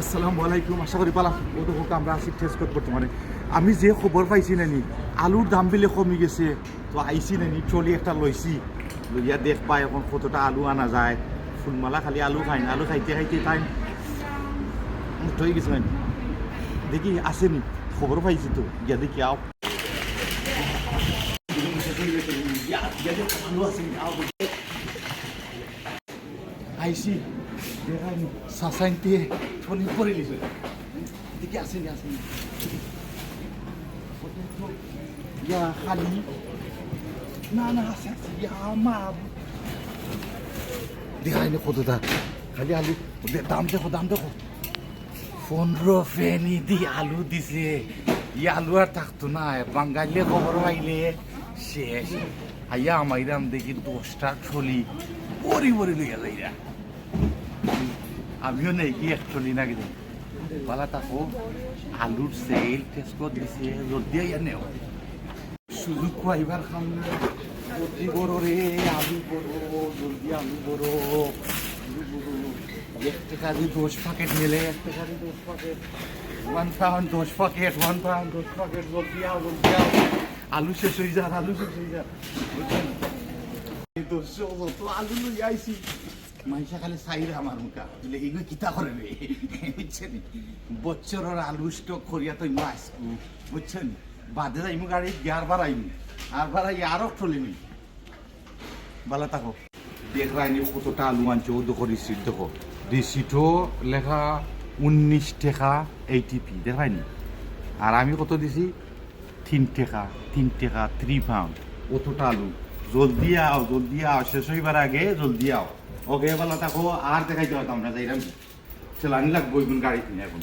আসসালামু আলাইকুম, আশা করি পালা ও তো হোক আমরা আসি টেস্ট করতে মানে আমি যে খবর পাইছি নানি আলুর দাম বিলে কমে গেছে। তো আইসি নানি ট্রলি একটা লইছি, লইয়া দেখ পাই এখন কতটা আলু আনা যায়। ফুলমালা খালি আলু খাই না, আলু খাইতে খাইতে টাইম হয়ে গেছে নানি। দেখি আসেনি, খবর পাইছি তো গিয়া দেখি আও। আলু আসেনি আইসি দেখাইনি সাসাইনতে ট্রলি পরে লিছে। দেখি আসেনি আসেনি ইয়া খালি না না আছে আছে ইয়া মা দেখাইনি কতটা খালি আলু। দাম দেখো দাম দেখো, 15 ফেনি দি আলু দিছে। ই আলু আর থাকতো না, বাঙালিয়ে খবর পাইলে শেষ। আইয়া আমাইরাম দেখি 10টা ট্রলি পরি পরি লইয়া যাইরা। আমিও নেই কি এক ট্রলি না গেলে পালা থাকো। আলুর সেল টেস্কো দিছে, জলদি আইয়া নেও সুযোগ পাইবার খাম না। জলদি বড় রে আলু বড়, জলদি আলু বড়। 1 টাকা দিয়ে 10 প্যাকেট মেলে, 1 টাকা দিয়ে 10 packet, 1 pound 10 packet, 1 pound 10 packet. জলদি আও জলদি আও, আলু শেষ হয়ে যান, আলু শেষ হয়ে যান। তো আলু লই আইসি মানুষে খালি চাইরে আমার মুখা বলে এগুলো কিতা করে রে, বুঝছেন? বছরের আলু স্টক করিয়া তো ইমু আসবো, বুঝছেন? বাদে যাইমু গাড়ি গিয়ার বাড়াইমু, আর বাড়াই আরো চলিনি। বালা থাকো দেখ রাইনি কতটা আলু আনছে। ও দেখো রিসিট দেখো, রিসিটও লেখা 19 টাকা 80p দেখায়নি। আর আমি কত দিছি 3 টাকা 3 পাউন্ড। অতটা আলু। জলদি আও জলদি আও, শেষ হইবার আগে জলদি আও। ওকে বালা থাকো, আর দেখাইতে হতো আমরা যাইলাম। চালানি লাগবো গাড়ি কিনে এখন।